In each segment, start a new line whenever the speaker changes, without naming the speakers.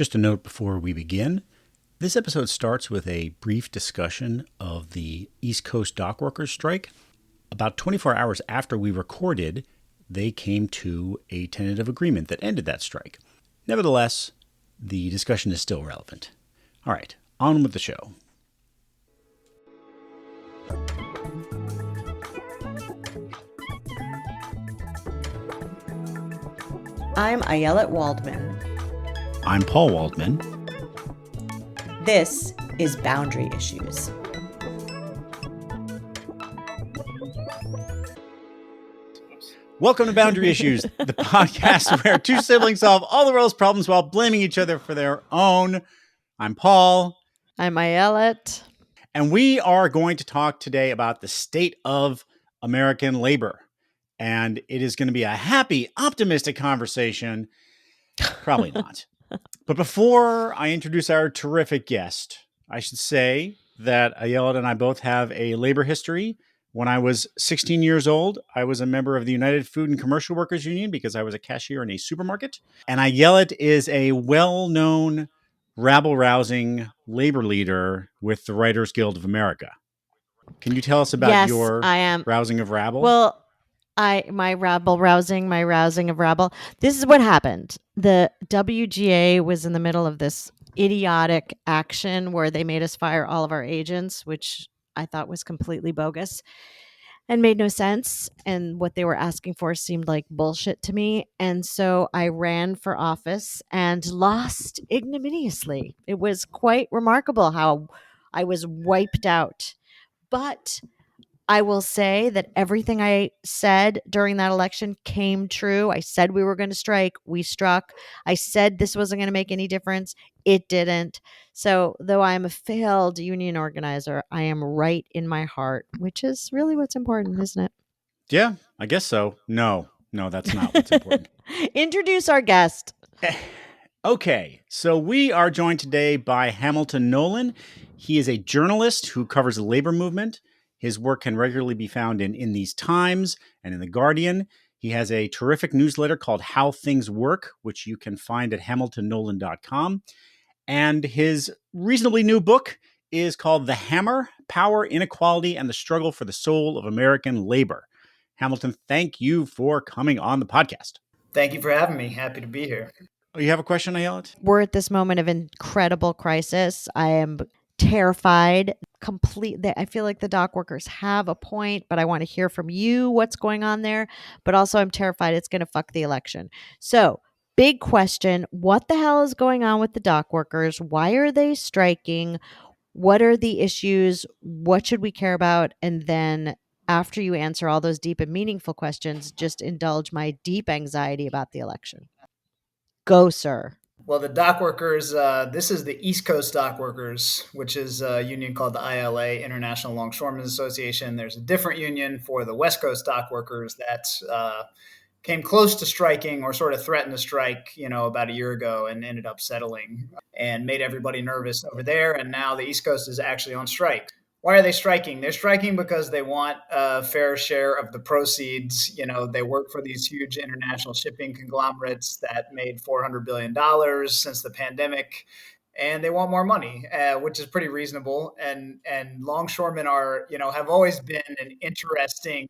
Just a note before we begin. This episode starts with a brief discussion of the East Coast dockworkers strike. About 24 hours after we recorded, they came to a tentative agreement that ended that strike. Nevertheless, the discussion is still relevant. All right, on with the show.
I'm Ayelet Waldman.
I'm Paul Waldman.
This is Boundary Issues.
Welcome to Boundary Issues, the podcast where two siblings solve all the world's problems while blaming each other for their own. I'm Paul.
I'm Ayelet.
And we are going to talk today about the state of American labor. And it is going to be a happy, optimistic conversation. Probably not. But before I introduce our terrific guest, I should say that Ayelet and I both have a labor history. When I was 16 years old, I was a member of the United Food and Commercial Workers Union because I was a cashier in a supermarket. And Ayelet is a well-known, rabble-rousing labor leader with the Writers Guild of America. Can you tell us about your rousing of rabble?
Well, my rousing of rabble. This is what happened. The WGA was in the middle of this idiotic action where they made us fire all of our agents, which I thought was completely bogus and made no sense. And what they were asking for seemed like bullshit to me. And so I ran for office and lost ignominiously. It was quite remarkable how I was wiped out. But I will say that everything I said during that election came true. I said we were going to strike. We struck. I said this wasn't going to make any difference. It didn't. So though I'm a failed union organizer, I am right in my heart, which is really what's important, isn't it?
Yeah, I guess so. No, that's not what's important.
Introduce our guest.
Okay, so we are joined today by Hamilton Nolan. He is a journalist who covers the labor movement. His work can regularly be found in These Times and in The Guardian. He has a terrific newsletter called How Things Work, which you can find at hamiltonnolan.com. And his reasonably new book is called The Hammer: Power, Inequality, and the Struggle for the Soul of American Labor. Hamilton, thank you for coming on the podcast.
Thank you for having me. Happy to be here.
You have a question, Ayelet?
We're at this moment of incredible crisis. I am terrified. I feel like the dock workers have a point, but I want to hear from you what's going on there. But also I'm terrified it's going to fuck the election. So big question. What the hell is going on with the dock workers? Why are they striking? What are the issues? What should we care about? And then after you answer all those deep and meaningful questions, just indulge my deep anxiety about the election. Go, sir.
Well, the dock workers, this is the East Coast dock workers, which is a union called the ILA, International Longshoremen's Association. There's a different union for the West Coast dock workers that came close to striking or sort of threatened to strike, about a year ago and ended up settling and made everybody nervous over there. And now the East Coast is actually on strike. Why are they striking? They're striking because they want a fair share of the proceeds. They work for these huge international shipping conglomerates that made $400 billion since the pandemic, and they want more money, which is pretty reasonable. And longshoremen have always been an interesting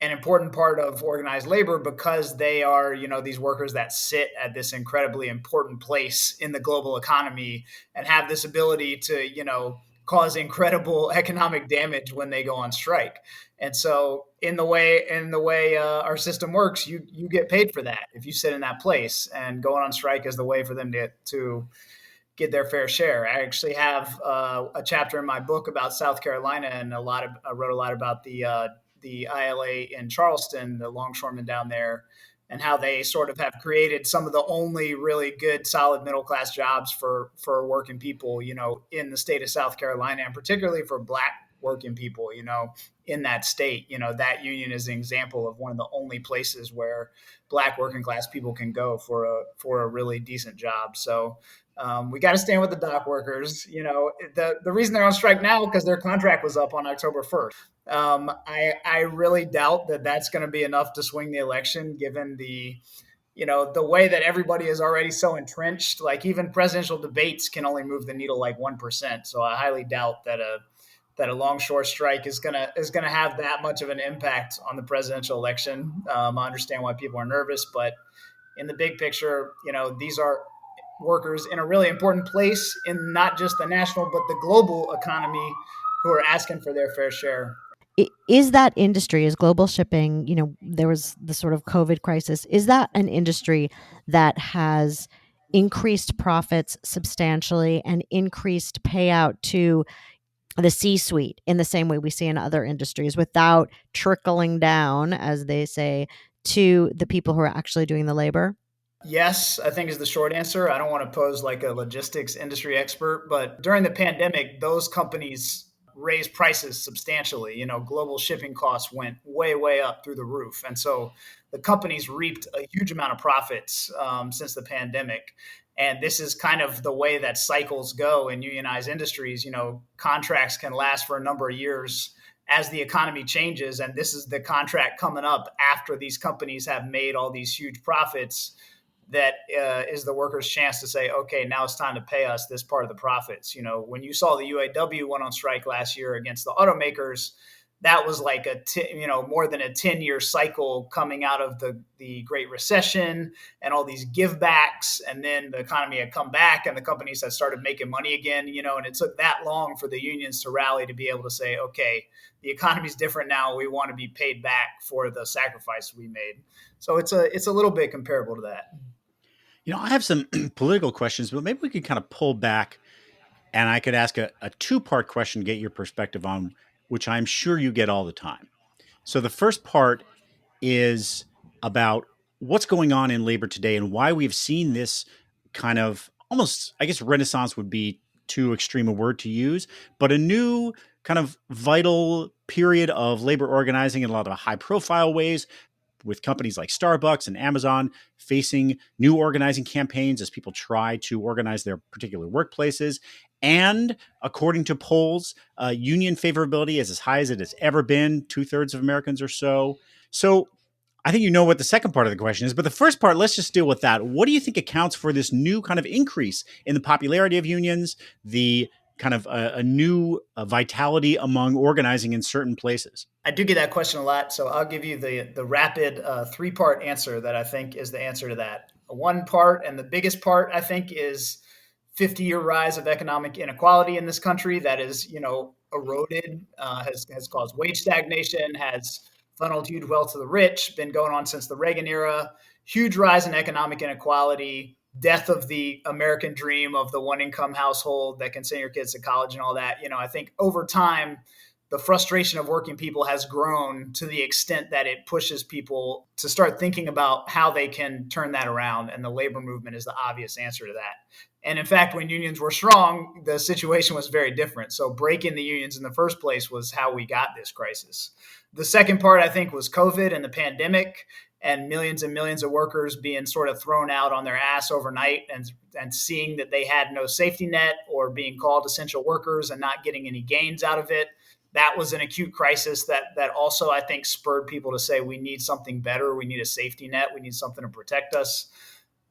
and important part of organized labor because they are, these workers that sit at this incredibly important place in the global economy and have this ability to, cause incredible economic damage when they go on strike. And so in the way our system works, you get paid for that if you sit in that place, and going on strike is the way for them to get their fair share. I actually have a chapter in my book about South Carolina, and I wrote a lot about the ILA in Charleston, the longshoremen down there, and how they sort of have created some of the only really good, solid middle-class jobs for working people, in the state of South Carolina, and particularly for Black working people, in that state. That union is an example of one of the only places where Black working class people can go for a really decent job. So we got to stand with the dock workers. The reason they're on strike now because their contract was up on October 1st. I really doubt that that's going to be enough to swing the election, given the the way that everybody is already so entrenched, like even presidential debates can only move the needle like 1%. So I highly doubt that a longshore strike is gonna have that much of an impact on the presidential election. I understand why people are nervous, but in the big picture, these are workers in a really important place in not just the national but the global economy who are asking for their fair share.
Is that industry, is global shipping, there was the sort of COVID crisis, is that an industry that has increased profits substantially and increased payout to the C-suite in the same way we see in other industries without trickling down, as they say, to the people who are actually doing the labor?
Yes, I think is the short answer. I don't want to pose like a logistics industry expert, but during the pandemic, those companies raised prices substantially. Global shipping costs went way, way up through the roof. And so the companies reaped a huge amount of profits since the pandemic. And this is kind of the way that cycles go in unionized industries. Contracts can last for a number of years as the economy changes. And this is the contract coming up after these companies have made all these huge profits that is the workers' chance to say, okay, now it's time to pay us this part of the profits. When you saw the UAW went on strike last year against the automakers, that was like more than a 10-year cycle coming out of the Great Recession and all these givebacks. And then the economy had come back and the companies had started making money again, and it took that long for the unions to rally to be able to say, okay, the economy's different now. We want to be paid back for the sacrifice we made. So it's a little bit comparable to that.
I have some political questions, but maybe we could kind of pull back and I could ask a two-part question to get your perspective on, which I'm sure you get all the time. So the first part is about what's going on in labor today and why we've seen this kind of almost, I guess, renaissance would be too extreme a word to use, but a new kind of vital period of labor organizing in a lot of high profile ways, with companies like Starbucks and Amazon facing new organizing campaigns as people try to organize their particular workplaces. And according to polls, union favorability is as high as it has ever been, 2/3 of Americans or so. So I think you know what the second part of the question is, but the first part, let's just deal with that. What do you think accounts for this new kind of increase in the popularity of unions, the kind of a new vitality among organizing in certain places?
I do get that question a lot, so I'll give you the rapid three-part answer that I think is the answer to that. One part, and the biggest part, I think, is 50-year rise of economic inequality in this country that is, eroded, has caused wage stagnation, has funneled huge wealth to the rich, been going on since the Reagan era. Huge rise in economic inequality, death of the American dream of the one-income household that can send your kids to college and all that. I think over time, the frustration of working people has grown to the extent that it pushes people to start thinking about how they can turn that around. And the labor movement is the obvious answer to that. And in fact, when unions were strong, the situation was very different. So breaking the unions in the first place was how we got this crisis. The second part, I think, was COVID and the pandemic and millions of workers being sort of thrown out on their ass overnight and seeing that they had no safety net or being called essential workers and not getting any gains out of it. That was an acute crisis that also, I think, spurred people to say, we need something better. We need a safety net. We need something to protect us.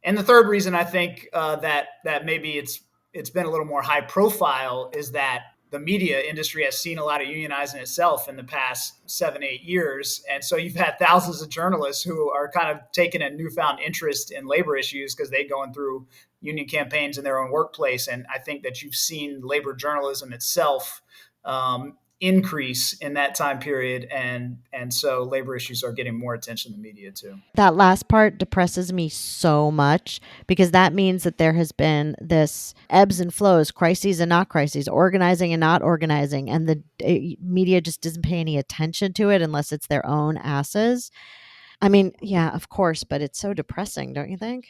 And the third reason I think that maybe it's been a little more high profile is that the media industry has seen a lot of unionizing itself in the past 7-8 years. And so you've had thousands of journalists who are kind of taking a newfound interest in labor issues because they're going through union campaigns in their own workplace. And I think that you've seen labor journalism itself increase in that time period, and so labor issues are getting more attention in the media too.
That last part depresses me so much because that means that there has been this ebbs and flows, crises and not crises, organizing and not organizing, and the media just doesn't pay any attention to it unless it's their own asses. I mean, yeah, of course, but it's so depressing, don't you think?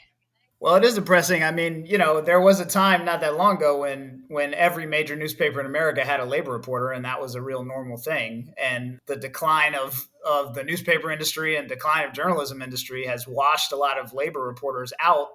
Well, it is depressing. I mean, there was a time not that long ago when every major newspaper in America had a labor reporter, and that was a real normal thing. And the decline of the newspaper industry and decline of journalism industry has washed a lot of labor reporters out.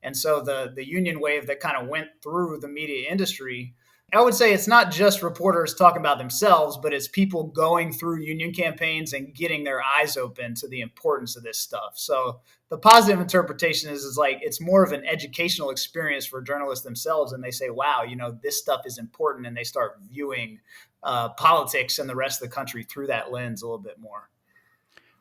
And so the union wave that kind of went through the media industry I would say it's not just reporters talking about themselves, but it's people going through union campaigns and getting their eyes open to the importance of this stuff. So the positive interpretation is like it's more of an educational experience for journalists themselves, and they say, "Wow, this stuff is important," and they start viewing politics and the rest of the country through that lens a little bit more.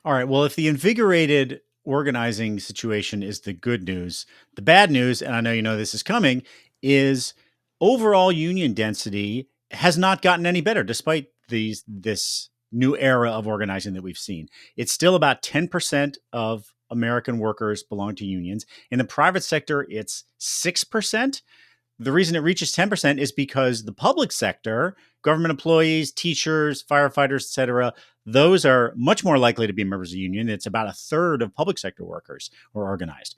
All right. Well, if the invigorated organizing situation is the good news, the bad news, and I know you know this is coming, is overall union density has not gotten any better despite this new era of organizing that we've seen. It's still about 10% of American workers belong to unions. In the private sector, it's 6%. The reason it reaches 10% is because the public sector, government employees, teachers, firefighters, etc., those are much more likely to be members of a union. It's about a third of public sector workers who are organized.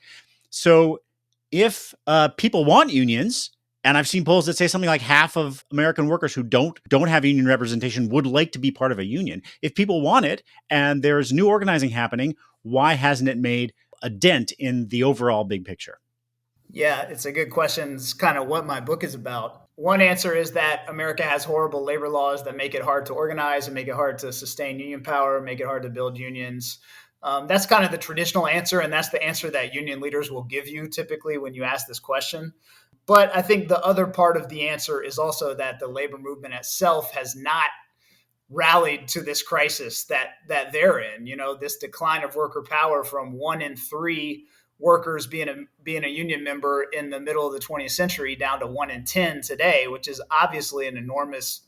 So if people want unions, and I've seen polls that say something like half of American workers who don't have union representation would like to be part of a union. If people want it and there's new organizing happening, why hasn't it made a dent in the overall big picture?
Yeah, it's a good question. It's kind of what my book is about. One answer is that America has horrible labor laws that make it hard to organize and make it hard to sustain union power, make it hard to build unions. That's kind of the traditional answer, and that's the answer that union leaders will give you typically when you ask this question. But I think the other part of the answer is also that the labor movement itself has not rallied to this crisis that they're in. This decline of worker power from 1 in 3 workers being a union member in the middle of the 20th century down to 1 in 10 today, which is obviously an enormous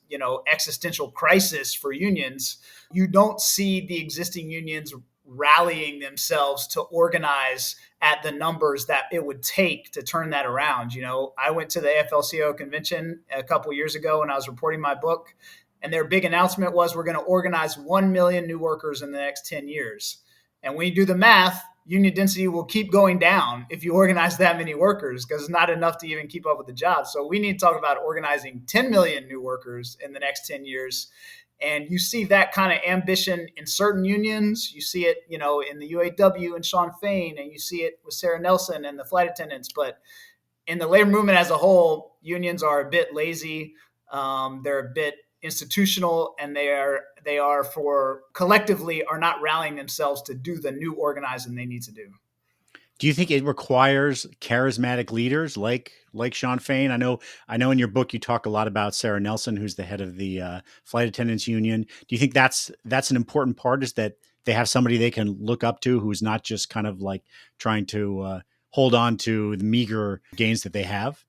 existential crisis for unions. You don't see the existing unions rallying themselves to organize at the numbers that it would take to turn that around. I went to the AFL-CIO convention a couple years ago when I was reporting my book, and their big announcement was we're going to organize 1 million new workers in the next 10 years. And when you do the math, union density will keep going down if you organize that many workers because it's not enough to even keep up with the job. So we need to talk about organizing 10 million new workers in the next 10 years. And you see that kind of ambition in certain unions. You see it, in the UAW and Sean Fain, and you see it with Sarah Nelson and the flight attendants. But in the labor movement as a whole, unions are a bit lazy. They're a bit institutional, and they are for collectively are not rallying themselves to do the new organizing they need to do.
Do you think it requires charismatic leaders like Sean Fain? I know in your book you talk a lot about Sarah Nelson, who's the head of the flight attendants union. Do you think that's an important part? Is that they have somebody they can look up to who's not just kind of like trying to hold on to the meager gains that they have?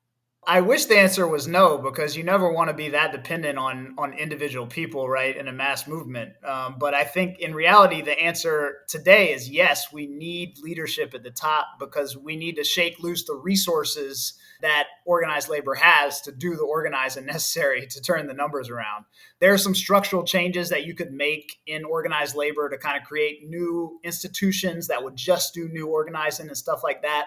I wish the answer was no, because you never want to be that dependent on individual people, right, in a mass movement. But I think in reality, the answer today is yes, we need leadership at the top because we need to shake loose the resources that organized labor has to do the organizing necessary to turn the numbers around. There are some structural changes that you could make in organized labor to kind of create new institutions that would just do new organizing and stuff like that.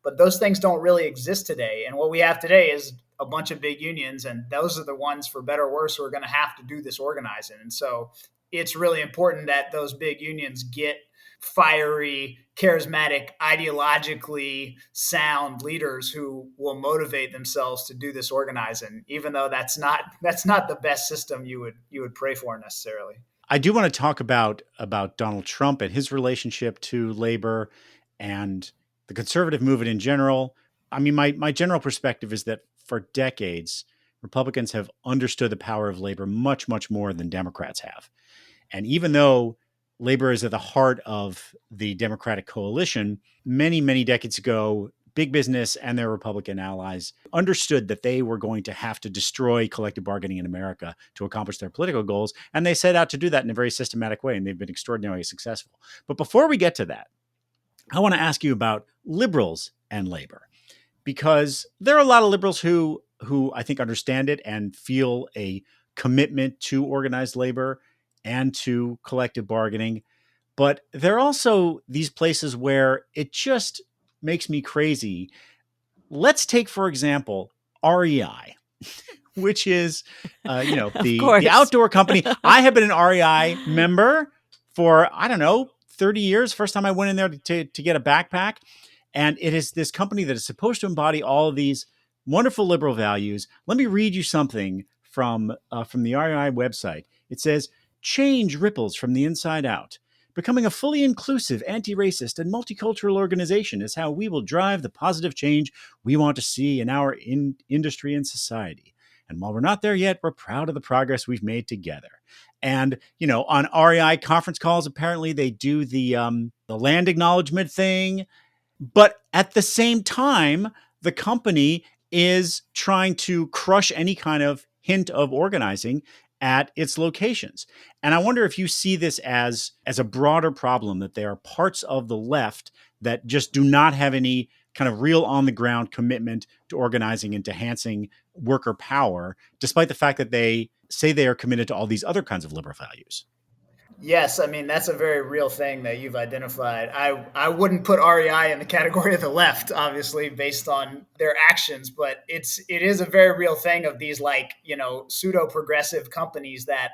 But those things don't really exist today. And what we have today is a bunch of big unions, and those are the ones, for better or worse, who are going to have to do this organizing. And so it's really important that those big unions get fiery, charismatic, ideologically sound leaders who will motivate themselves to do this organizing, even though that's not the best system you would pray for necessarily.
I do want to talk about Donald Trump and his relationship to labor and the conservative movement in general. I mean, my general perspective is that for decades, Republicans have understood the power of labor much, much more than Democrats have. And even though labor is at the heart of the Democratic coalition, many, many decades ago, big business and their Republican allies understood that they were going to have to destroy collective bargaining in America to accomplish their political goals. And they set out to do that in a very systematic way, and they've been extraordinarily successful. But before we get to that, I want to ask you about liberals and labor, because there are a lot of liberals who I think understand it and feel a commitment to organized labor and to collective bargaining. But there are also these places where it just makes me crazy. Let's take, for example, REI, which is,
Of
the
course.
outdoor company. I have been an REI member for, I don't know, 30 years. First time I went in there to get a backpack. And it is this company that is supposed to embody all of these Wonderful liberal values. Let me read you something from the REI website. It says, "Change ripples from the inside out. Becoming a fully inclusive, anti-racist, and multicultural organization is how we will drive the positive change we want to see in our industry and society. And while we're not there yet, we're proud of the progress we've made together." And on REI conference calls, apparently they do the land acknowledgement thing, but at the same time, the company is trying to crush any kind of hint of organizing at its locations. And I wonder if you see this as a broader problem, that there are parts of the left that just do not have any kind of real on the ground commitment to organizing and to enhancing worker power, despite the fact that they say they are committed to all these other kinds of liberal values.
Yes, I mean that's a very real thing that you've identified. I wouldn't put REI in the category of the left, obviously, based on their actions, but it is a very real thing of these pseudo progressive companies that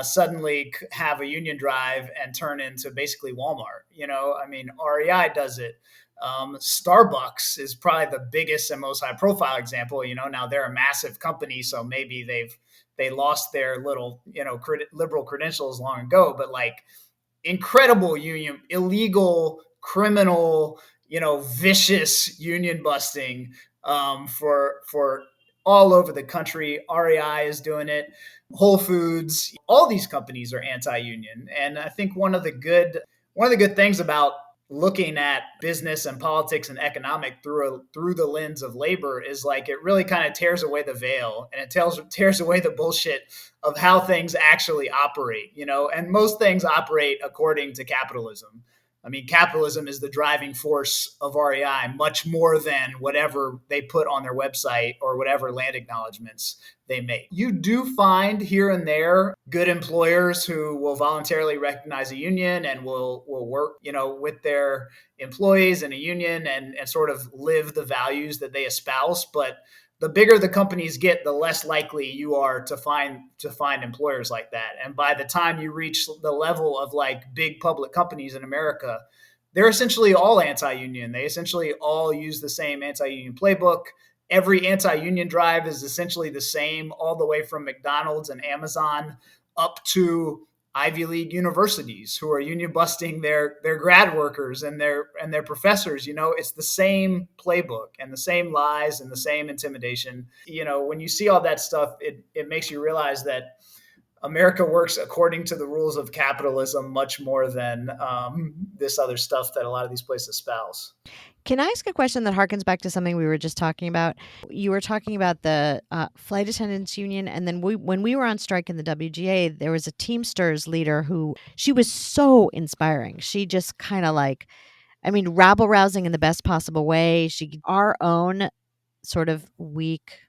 suddenly have a union drive and turn into basically Walmart. I mean REI does it. Starbucks is probably the biggest and most high profile example. Now they're a massive company, so maybe they lost their little liberal credentials long ago, but like incredible union, illegal, criminal, vicious union busting for all over the country. REI is doing it. Whole Foods, all these companies are anti-union, and I think one of the good things about looking at business and politics and economic through the lens of labor is like it really kind of tears away the veil, and it tears away the bullshit of how things actually operate, and most things operate according to capitalism. I mean, capitalism is the driving force of REI much more than whatever they put on their website or whatever land acknowledgments they make. You do find here and there good employers who will voluntarily recognize a union and will work, with their employees in a union and sort of live the values that they espouse. But the bigger the companies get, the less likely you are to find employers like that. And by the time you reach the level of like big public companies in America, they're essentially all anti-union. They essentially all use the same anti-union playbook. Every anti-union drive is essentially the same, all the way from McDonald's and Amazon up to Ivy League universities who are union busting their grad workers and their professors. It's the same playbook and the same lies and the same intimidation. When you see all that stuff, it makes you realize that America works according to the rules of capitalism much more than this other stuff that a lot of these places espouse.
Can I ask a question that harkens back to something we were just talking about? You were talking about the flight attendants union, and then when we were on strike in the WGA, there was a Teamsters leader who she was so inspiring. She just kind of rabble rousing in the best possible way. Our own sort of weak,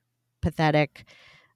pathetic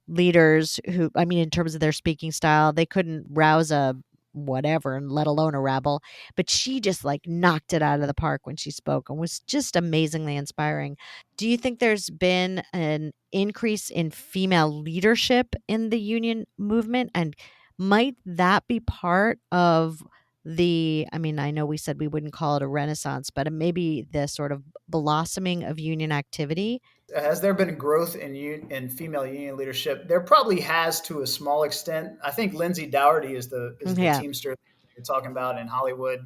leaders who, in terms of their speaking style, they couldn't rouse a whatever, and let alone a rabble. But she just knocked it out of the park when she spoke and was just amazingly inspiring. Do you think there's been an increase in female leadership in the union movement? And might that be part of I know we said we wouldn't call it a renaissance, but maybe the sort of blossoming of union activity?
Has there been growth in female union leadership? There probably has, to a small extent. I think Lindsay Dougherty is the
Yeah.
Teamster you're talking about in Hollywood.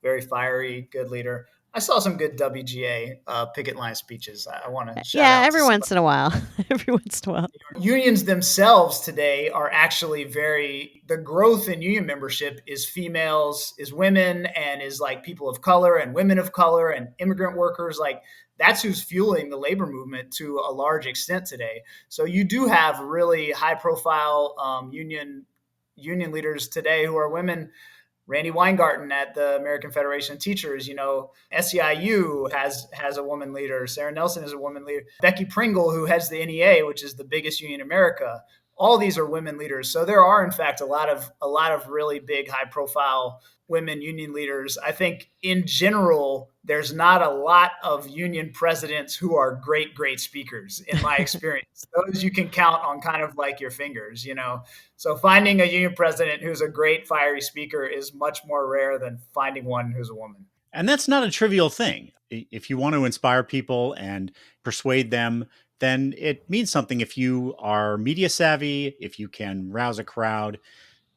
Very fiery, good leader. I saw some good WGA picket line speeches. I want to shout out
Every once in a while. Every once in a while.
Unions themselves today are actually the growth in union membership is females, is women, and is like people of color and women of color and immigrant workers. Like that's who's fueling the labor movement to a large extent today. So you do have really high profile union leaders today who are women. Randy Weingarten at the American Federation of Teachers, SEIU has a woman leader. Sarah Nelson is a woman leader. Becky Pringle, who heads the NEA, which is the biggest union in America. All these are women leaders. So there are, in fact, a lot of really big, high profile women union leaders. I think in general, there's not a lot of union presidents who are great speakers in my experience. Those you can count on kind of like your fingers, So finding a union president who's a great fiery speaker is much more rare than finding one who's a woman.
And that's not a trivial thing. If you want to inspire people and persuade them then it means something if you are media savvy, if you can rouse a crowd,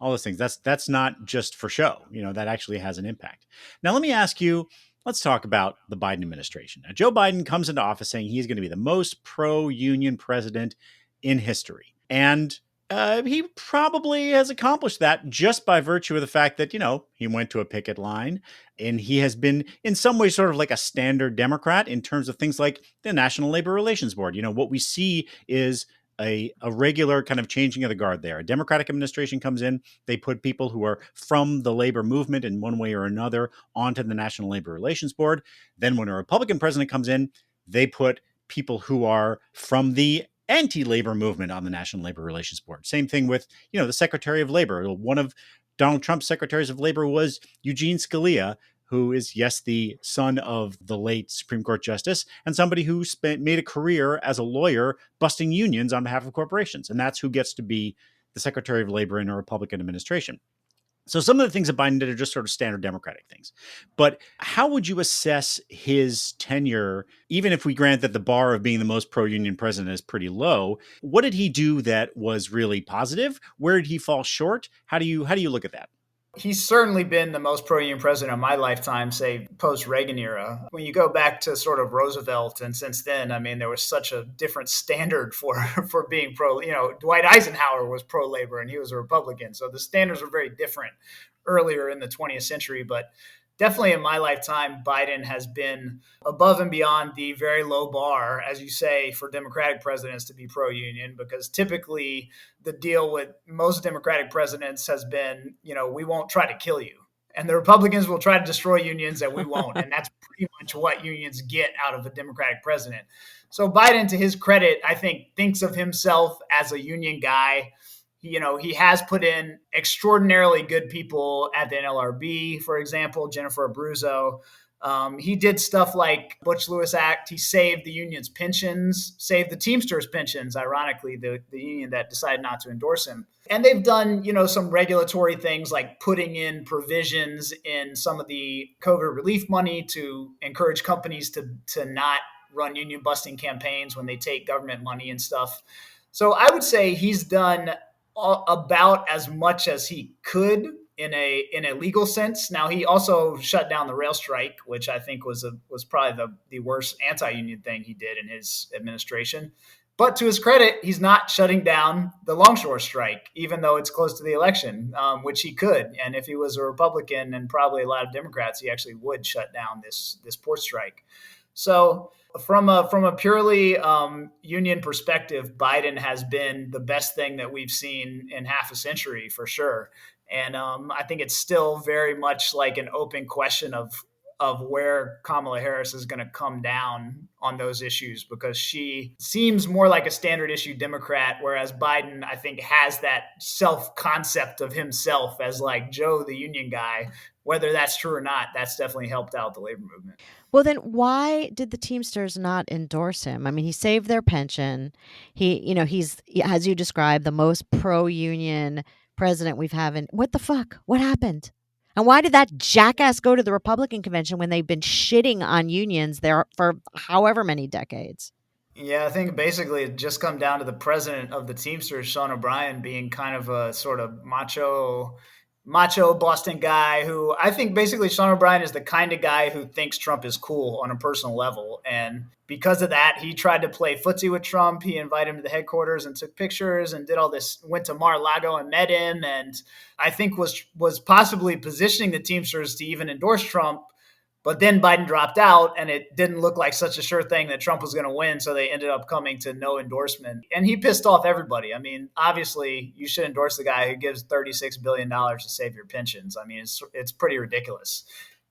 all those things. That's not just for show. That actually has an impact. Now, let me ask you. Let's talk about the Biden administration. Now, Joe Biden comes into office saying he's going to be the most pro-union president in history, and he probably has accomplished that just by virtue of the fact that he went to a picket line, and he has been in some ways sort of like a standard Democrat in terms of things like the National Labor Relations Board. What we see is a regular kind of changing of the guard there. A Democratic administration comes in, they put people who are from the labor movement in one way or another onto the National Labor Relations Board. Then when a Republican president comes in, they put people who are from the anti-labor movement on the National Labor Relations Board. Same thing with, the Secretary of Labor. One of Donald Trump's secretaries of labor was Eugene Scalia, who is, yes, the son of the late Supreme Court Justice and somebody who made a career as a lawyer busting unions on behalf of corporations. And that's who gets to be the Secretary of Labor in a Republican administration. So some of the things that Biden did are just sort of standard Democratic things. But how would you assess his tenure, even if we grant that the bar of being the most pro-union president is pretty low? What did he do that was really positive? Where did he fall short? How do you look at that?
He's certainly been the most pro-union president of my lifetime, say post-Reagan era. When you go back to sort of Roosevelt and since then, I mean, there was such a different standard for being pro. Dwight Eisenhower was pro-labor and he was a Republican, so the standards were very different earlier in the 20th century. But definitely in my lifetime, Biden has been above and beyond the very low bar, as you say, for Democratic presidents to be pro-union, because typically the deal with most Democratic presidents has been, we won't try to kill you. And the Republicans will try to destroy unions and we won't. And that's pretty much what unions get out of a Democratic president. So Biden, to his credit, I think thinks of himself as a union guy. He has put in extraordinarily good people at the NLRB, for example, Jennifer Abruzzo. He did stuff like Butch Lewis Act. He saved the union's pensions, saved the Teamsters pensions, ironically, the union that decided not to endorse him. And they've done, some regulatory things like putting in provisions in some of the COVID relief money to encourage companies to not run union busting campaigns when they take government money and stuff. So I would say he's done about as much as he could in a legal sense. Now, he also shut down the rail strike, which I think was probably the worst anti-union thing he did in his administration. But to his credit, he's not shutting down the longshore strike, even though it's close to the election, which he could. And if he was a Republican and probably a lot of Democrats, he actually would shut down this port strike. So from a purely union perspective, Biden has been the best thing that we've seen in half a century for sure. And I think it's still very much like an open question of where Kamala Harris is going to come down on those issues, because she seems more like a standard issue Democrat, whereas Biden, I think, has that self-concept of himself as like Joe, the union guy. Whether that's true or not, that's definitely helped out the labor movement.
Well, then why did the Teamsters not endorse him? I mean, he saved their pension. He's, as you described, the most pro-union president we've had. What the fuck? What happened? And why did that jackass go to the Republican convention when they've been shitting on unions there for however many decades?
Yeah, I think basically it just come down to the president of the Teamsters, Sean O'Brien, being kind of a sort of macho Boston guy who I think basically Sean O'Brien is the kind of guy who thinks Trump is cool on a personal level. And because of that, he tried to play footsie with Trump. He invited him to the headquarters and took pictures and did all this, went to Mar-a-Lago and met him. And I think was possibly positioning the Teamsters to even endorse Trump. But then Biden dropped out and it didn't look like such a sure thing that Trump was going to win. So they ended up coming to no endorsement. And he pissed off everybody. I mean, obviously, you should endorse the guy who gives $36 billion to save your pensions. I mean, it's pretty ridiculous.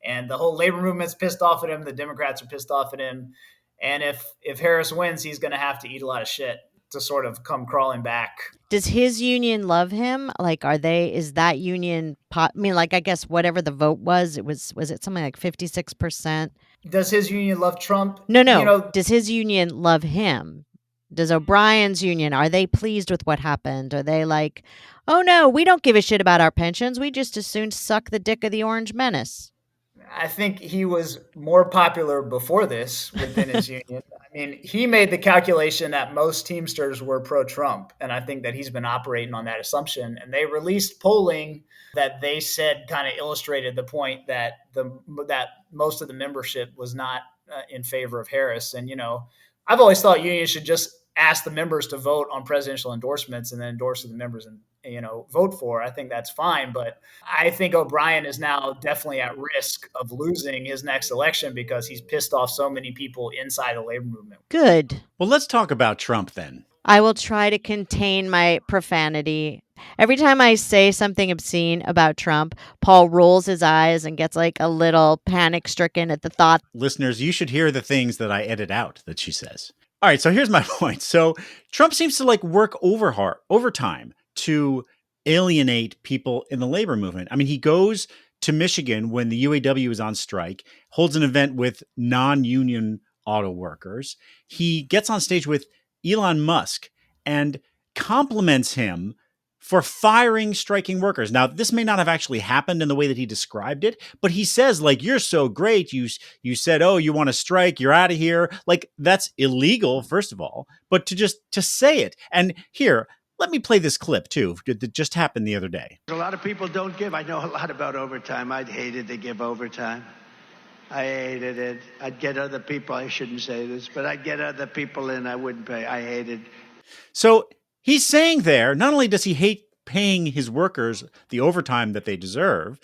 And the whole labor movement's pissed off at him. The Democrats are pissed off at him. And if Harris wins, he's going to have to eat a lot of shit to sort of come crawling back.
Does his union love him? Like, is that union I mean, like, I guess whatever the vote was it something like 56%?
Does his union love Trump?
No. Does his union love him? Does O'Brien's union, are they pleased with what happened? Are they like, oh no, we don't give a shit about our pensions. We just as soon suck the dick of the Orange Menace?
I think he was more popular before this within his union. I mean, he made the calculation that most Teamsters were pro-Trump, and I think that he's been operating on that assumption. And they released polling that they said kind of illustrated the point that that most of the membership was not in favor of Harris. And I've always thought unions should just ask the members to vote on presidential endorsements and then endorse the members and vote for. I think that's fine, but I think O'Brien is now definitely at risk of losing his next election because he's pissed off so many people inside the labor movement.
Good.
Well, let's talk about Trump then.
I will try to contain my profanity. Every time I say something obscene about Trump, Paul rolls his eyes and gets like a little panic stricken at the thought.
Listeners, you should hear the things that I edit out that she says. All right, so here's my point. So Trump seems to like work overtime to alienate people in the labor movement. I mean, he goes to Michigan when the UAW is on strike, holds an event with non-union auto workers. He gets on stage with Elon Musk and compliments him for firing striking workers. Now, this may not have actually happened in the way that he described it, but he says, like, you're so great. You said, oh, you want to strike, you're out of here. Like, that's illegal, first of all, but to say it. And here, let me play this clip, too, that just happened the other day.
A lot of people don't give. I know a lot about overtime. I'd hated to give overtime. I hated it. I'd get other people, I shouldn't say this, but I'd get other people in, I wouldn't pay. I hated.
So he's saying there, not only does he hate paying his workers the overtime that they deserve,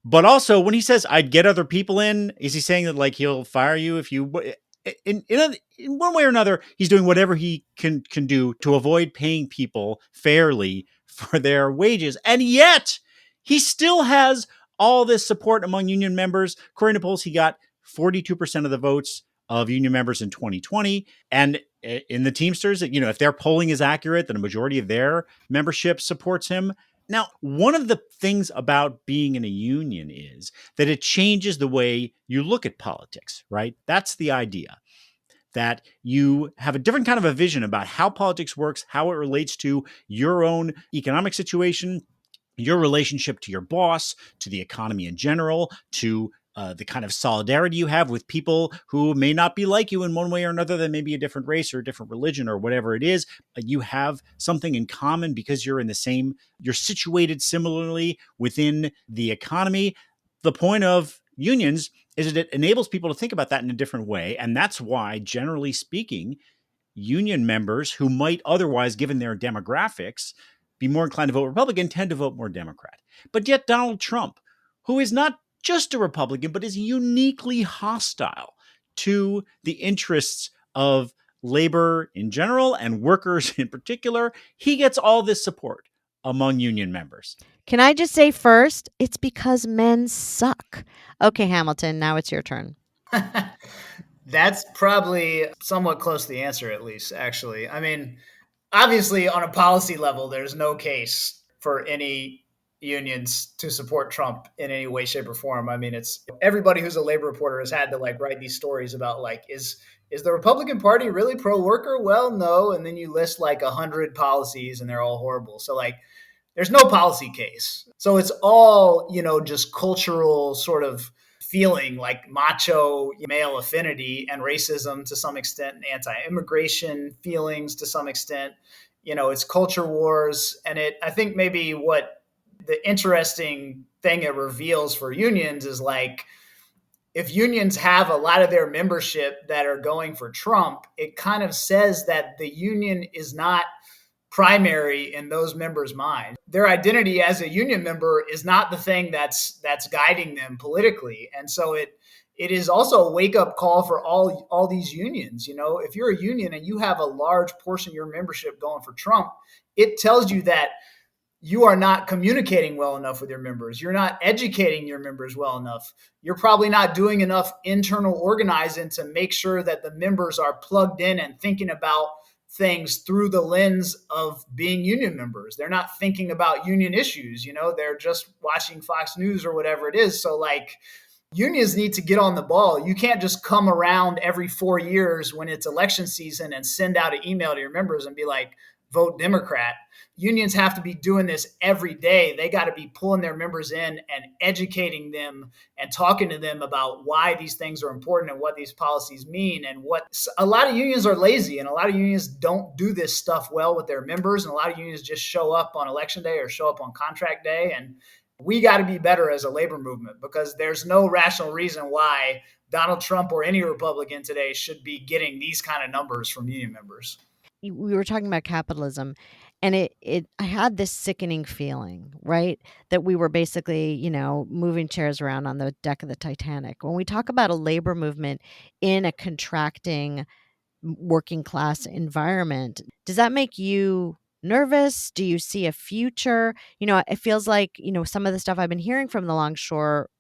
but also when he says, I'd get other people in, is he saying that like he'll fire you if you... In one way or another, he's doing whatever he can do to avoid paying people fairly for their wages. And yet he still has all this support among union members. According to polls, he got 42% of the votes of union members in 2020. And in the Teamsters, if their polling is accurate, then a majority of their membership supports him. Now, one of the things about being in a union is that it changes the way you look at politics, right? That's the idea, that you have a different kind of a vision about how politics works, how it relates to your own economic situation, your relationship to your boss, to the economy in general, to the kind of solidarity you have with people who may not be like you in one way or another, that may be a different race or a different religion or whatever it is. You have something in common because you're situated similarly within the economy. The point of unions is that it enables people to think about that in a different way. And that's why, generally speaking, union members who might otherwise, given their demographics, be more inclined to vote Republican tend to vote more Democrat. But yet Donald Trump, who is not just a Republican, but is uniquely hostile to the interests of labor in general and workers in particular, he gets all this support among union members.
Can I just say first, it's because men suck. Okay, Hamilton, now it's your turn.
That's probably somewhat close to the answer, at least, actually. I mean, obviously, on a policy level, there's no case for any unions to support Trump in any way, shape, or form. I mean, it's everybody who's a labor reporter has had to like write these stories about like, is the Republican Party really pro-worker? Well, no. And then you list like 100 policies and they're all horrible. So like, there's no policy case. So it's all, just cultural sort of feeling, like macho male affinity and racism to some extent, and anti-immigration feelings to some extent. It's culture wars. And I think maybe what the interesting thing it reveals for unions is like, if unions have a lot of their membership that are going for Trump, it kind of says that the union is not primary in those members' minds. Their identity as a union member is not the thing that's guiding them politically. And so it is also a wake-up call for all these unions. If you're a union and you have a large portion of your membership going for Trump, it tells you that you are not communicating well enough with your members. You're not educating your members well enough. You're probably not doing enough internal organizing to make sure that the members are plugged in and thinking about things through the lens of being union members. They're not thinking about union issues. They're just watching Fox News or whatever it is. So like, unions need to get on the ball. You can't just come around every 4 years when it's election season and send out an email to your members and be like, vote Democrat. Unions have to be doing this every day. They got to be pulling their members in and educating them and talking to them about why these things are important and what these policies mean. And what a lot of unions are lazy, and a lot of unions don't do this stuff well with their members. And a lot of unions just show up on election day or show up on contract day. And we got to be better as a labor movement, because there's no rational reason why Donald Trump or any Republican today should be getting these kind of numbers from union members.
We were talking about capitalism, and I had this sickening feeling, right, that we were basically, moving chairs around on the deck of the Titanic. When we talk about a labor movement in a contracting working class environment, does that make you nervous? Do you see a future? It feels like, some of the stuff I've been hearing from the longshore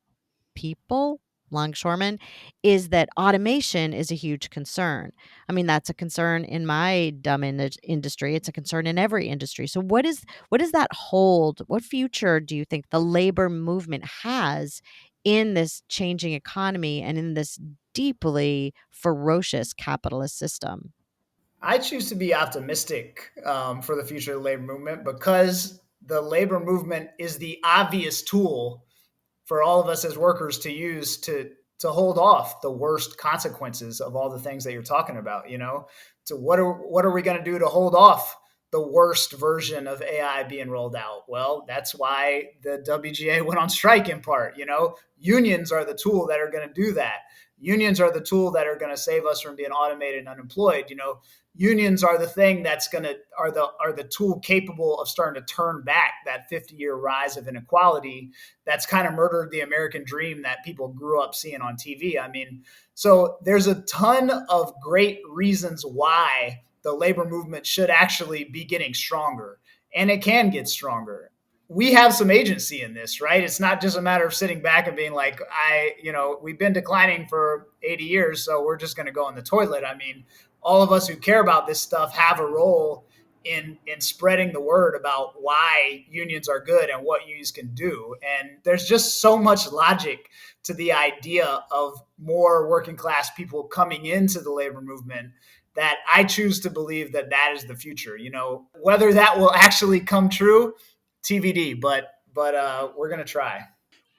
people, longshoremen, is that automation is a huge concern. I mean, that's a concern in my dumb industry. It's a concern in every industry. So what does that hold? What future do you think the labor movement has in this changing economy and in this deeply ferocious capitalist system?
I choose to be optimistic for the future of the labor movement, because the labor movement is the obvious tool for all of us as workers to use to hold off the worst consequences of all the things that you're talking about. So what are we going to do to hold off the worst version of AI being rolled out? Well, that's why the WGA went on strike in part. Unions are the tool that are going to do that. Unions are the tool that are going to save us from being automated and unemployed. Unions are the thing that's going to are the tool capable of starting to turn back that 50-year rise of inequality that's kind of murdered the American dream that people grew up seeing on TV. I mean, so there's a ton of great reasons why the labor movement should actually be getting stronger, and it can get stronger. We have some agency in this, right? It's not just a matter of sitting back and being like, we've been declining for 80 years, so we're just going to go in the toilet. I mean, all of us who care about this stuff have a role in spreading the word about why unions are good and what unions can do. And there's just so much logic to the idea of more working class people coming into the labor movement that I choose to believe that is the future. Whether that will actually come true, TBD, but we're going to try.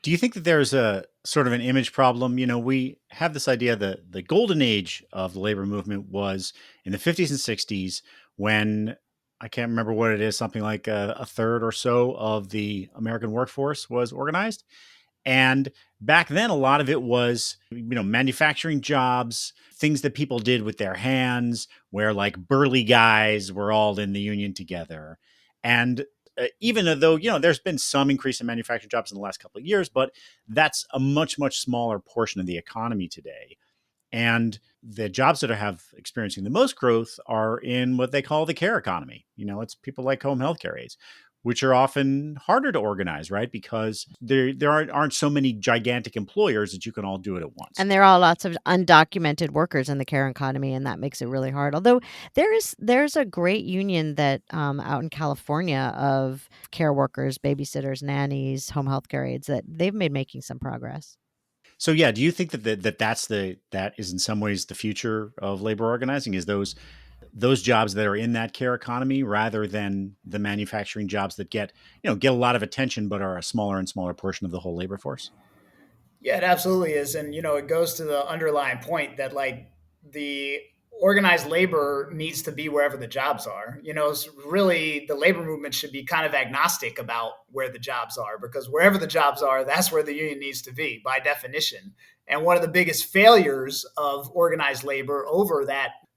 Do you think that there's a sort of an image problem? We have this idea that the golden age of the labor movement was in the 50s and 60s, when I can't remember what it is, something like a third or so of the American workforce was organized. And back then, a lot of it was, manufacturing jobs, things that people did with their hands, where like burly guys were all in the union together. And even though, there's been some increase in manufacturing jobs in the last couple of years, but that's a much, much smaller portion of the economy today. And the jobs that have experiencing the most growth are in what they call the care economy. It's people like home healthcare aides, which are often harder to organize, right? Because there aren't so many gigantic employers that you can all do it at once.
And there are lots of undocumented workers in the care economy, and that makes it really hard. Although there's a great union that out in California of care workers, babysitters, nannies, home health care aides, that they've made making some progress.
So yeah, do you think that is in some ways the future of labor organizing? Is those jobs that are in that care economy, rather than the manufacturing jobs that get a lot of attention but are a smaller and smaller portion of the whole labor force?
Yeah, it absolutely is. And, it goes to the underlying point that like the organized labor needs to be wherever the jobs are. It's really the labor movement should be kind of agnostic about where the jobs are, because wherever the jobs are, that's where the union needs to be by definition. And one of the biggest failures of organized labor over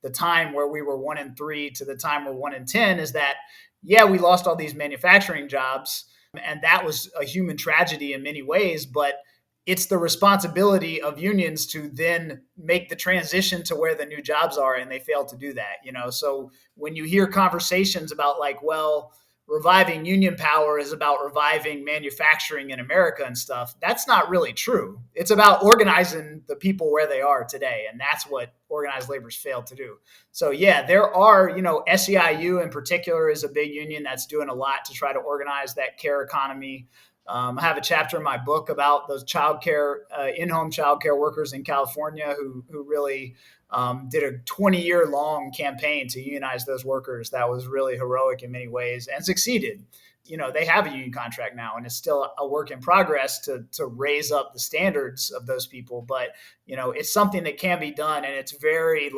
the time where we were 1 in 3 to the time we're 1 in 10 is that, yeah, we lost all these manufacturing jobs, and that was a human tragedy in many ways, but it's the responsibility of unions to then make the transition to where the new jobs are, and they fail to do that. So when you hear conversations about like, well, reviving union power is about reviving manufacturing in America and stuff, that's not really true. It's about organizing the people where they are today, and that's what organized labor's failed to do. So yeah, there are, SEIU in particular is a big union that's doing a lot to try to organize that care economy. I have a chapter in my book about those in-home childcare workers in California who really did a 20-year long campaign to unionize those workers that was really heroic in many ways and succeeded. They have a union contract now, and it's still a work in progress to raise up the standards of those people. But, it's something that can be done, and it's very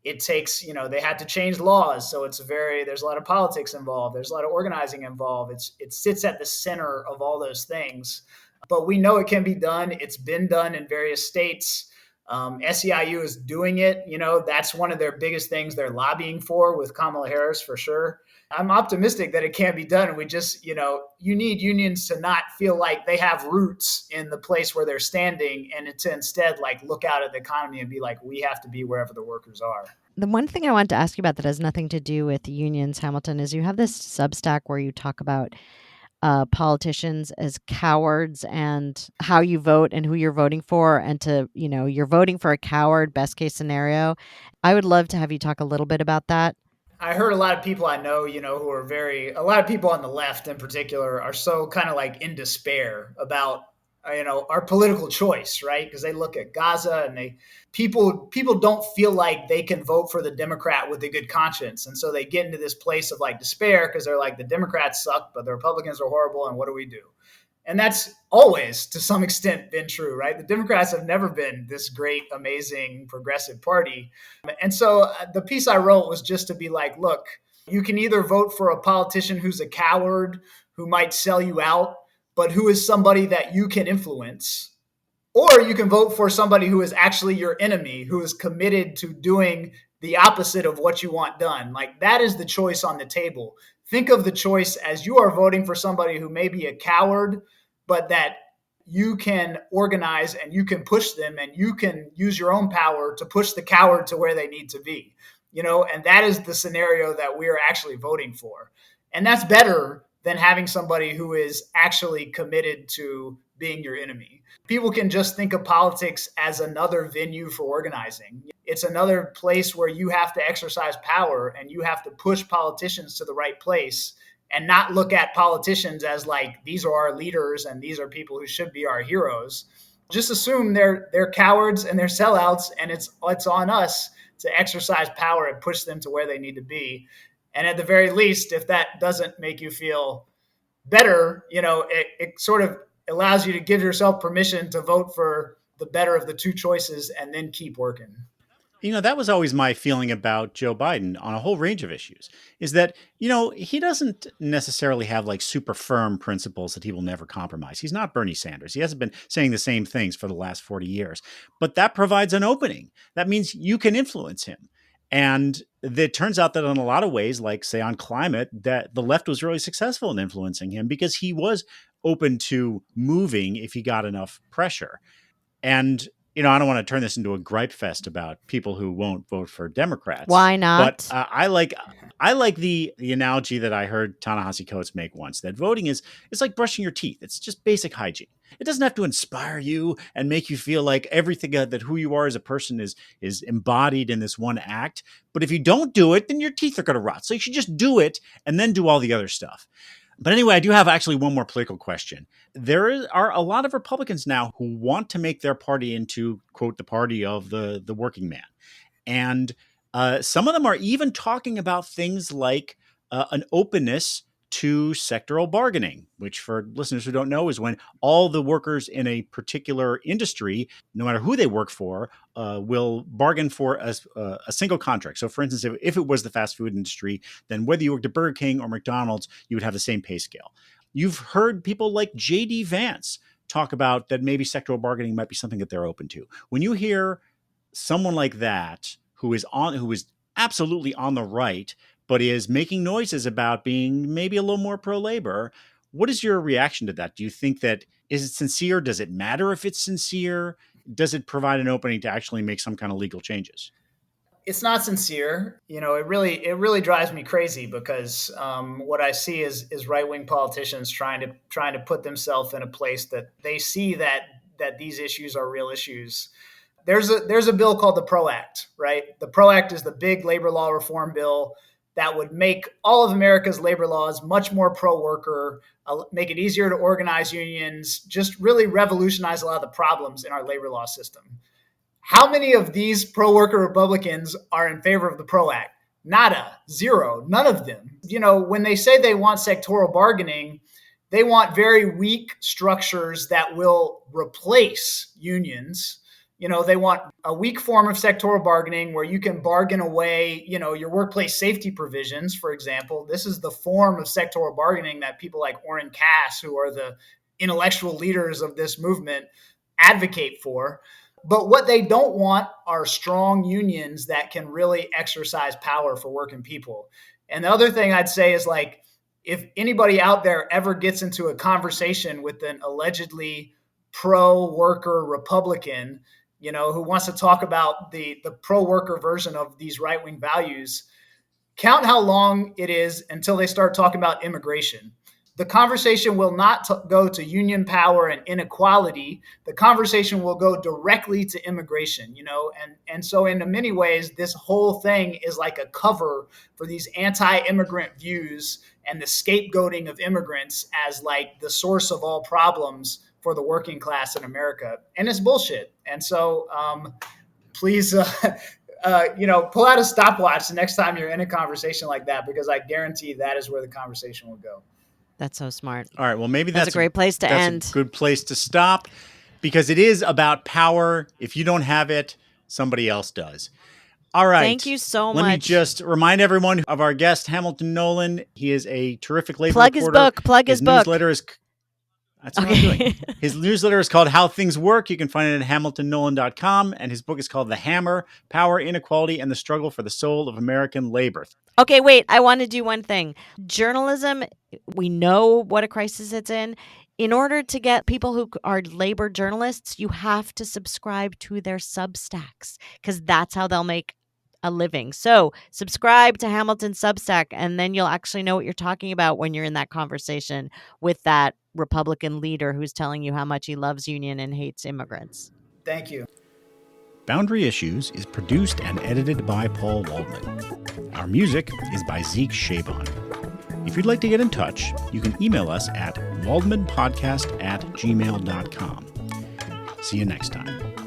it takes, they had to change laws. So there's a lot of politics involved. There's a lot of organizing involved. It sits at the center of all those things, but we know it can be done. It's been done in various states. SEIU is doing it. That's one of their biggest things they're lobbying for with Kamala Harris, for sure. I'm optimistic that it can be done. We just, you need unions to not feel like they have roots in the place where they're standing, and to instead look out at the economy and be like, we have to be wherever the workers are.
The one thing I wanted to ask you about that has nothing to do with unions, Hamilton, is you have this Substack where you talk about politicians as cowards and how you vote and who you're voting for, and you're voting for a coward, best case scenario. I would love to have you talk a little bit about that.
I heard a lot of people I know, who are a lot of people on the left in particular are so kind of in despair about, our political choice, right? Because they look at Gaza and people don't feel like they can vote for the Democrat with a good conscience. And so they get into this place of despair because they're like, the Democrats suck, but the Republicans are horrible. And what do we do? And that's always, to some extent, been true, right? The Democrats have never been this great, amazing, progressive party. And so the piece I wrote was just to be like, look, you can either vote for a politician who's a coward, who might sell you out, but who is somebody that you can influence, or you can vote for somebody who is actually your enemy, who is committed to doing the opposite of what you want done. That is the choice on the table. Think of the choice as you are voting for somebody who may be a coward, but that you can organize and you can push them and you can use your own power to push the coward to where they need to be, and that is the scenario that we are actually voting for. And that's better than having somebody who is actually committed to being your enemy. People can just think of politics as another venue for organizing. It's another place where you have to exercise power and you have to push politicians to the right place, and not look at politicians as these are our leaders and these are people who should be our heroes. Just assume they're cowards and they're sellouts, and it's on us to exercise power and push them to where they need to be. And at the very least, if that doesn't make you feel better, it sort of allows you to give yourself permission to vote for the better of the two choices and then keep working.
That was always my feeling about Joe Biden on a whole range of issues, is that, he doesn't necessarily have super firm principles that he will never compromise. He's not Bernie Sanders. He hasn't been saying the same things for the last 40 years, but that provides an opening. That means you can influence him. And it turns out that in a lot of ways, say on climate, that the left was really successful in influencing him because he was open to moving if he got enough pressure. And I don't want to turn this into a gripe fest about people who won't vote for Democrats.
Why not?
But I like the analogy that I heard Ta-Nehisi Coates make once, that voting it's like brushing your teeth. It's just basic hygiene. It doesn't have to inspire you and make you feel like everything that who you are as a person is embodied in this one act. But if you don't do it, then your teeth are going to rot. So you should just do it and then do all the other stuff. But anyway, I do have actually one more political question. There are a lot of Republicans now who want to make their party into, quote, the party of the working man. And some of them are even talking about things like an openness to sectoral bargaining, which for listeners who don't know is when all the workers in a particular industry, no matter who they work for, will bargain for a single contract. So for instance, if it was the fast food industry, then whether you worked at Burger King or McDonald's, you would have the same pay scale. You've heard people like J.D. Vance talk about that maybe sectoral bargaining might be something that they're open to. When you hear someone like that who is absolutely on the right, but is making noises about being maybe a little more pro-labor, what is your reaction to that? Do you think that, is it sincere? Does it matter if it's sincere? Does it provide an opening to actually make some kind of legal changes?
It's not sincere. It really drives me crazy because what I see is right-wing politicians trying to put themselves in a place that they see that these issues are real issues. There's a bill called the PRO Act, right? The PRO Act is the big labor law reform bill that would make all of America's labor laws much more pro-worker, make it easier to organize unions, just really revolutionize a lot of the problems in our labor law system. How many of these pro-worker Republicans are in favor of the PRO Act? Nada, zero, none of them. When they say they want sectoral bargaining, they want very weak structures that will replace unions. They want a weak form of sectoral bargaining where you can bargain away, your workplace safety provisions, for example. This is the form of sectoral bargaining that people like Orrin Cass, who are the intellectual leaders of this movement, advocate for. But what they don't want are strong unions that can really exercise power for working people. And the other thing I'd say is, like, if anybody out there ever gets into a conversation with an allegedly pro-worker Republican, who wants to talk about the pro-worker version of these right-wing values, count how long it is until they start talking about immigration. The conversation will not go to union power and inequality. The conversation will go directly to immigration, and so in many ways, this whole thing is like a cover for these anti-immigrant views and the scapegoating of immigrants as like the source of all problems for the working class in America. And it's bullshit. And so please, pull out a stopwatch the next time you're in a conversation like that, because I guarantee that is where the conversation will go.
That's so smart.
All right. Well, maybe
that's a great place to end.
That's a good place to stop, because it is about power. If you don't have it, somebody else does. All right.
Thank you so much.
Let me just remind everyone of our guest, Hamilton Nolan. He is a terrific labor
reporter.
Plug
his book.
Newsletter is. That's what I'm doing. His newsletter is called How Things Work. You can find it at hamiltonnolan.com. And his book is called The Hammer: Power, Inequality, and the Struggle for the Soul of American Labor.
Okay, wait. I want to do one thing. Journalism, we know what a crisis it's in. In order to get people who are labor journalists, you have to subscribe to their Substacks, because that's how they'll make a living. So subscribe to Hamilton Substack, and then you'll actually know what you're talking about when you're in that conversation with that Republican leader who's telling you how much he loves union and hates immigrants.
Thank you.
Boundary Issues is produced and edited by Paul Waldman. Our music is by Zeke Shabon. If you'd like to get in touch, you can email us at waldmanpodcast@gmail.com. See you next time.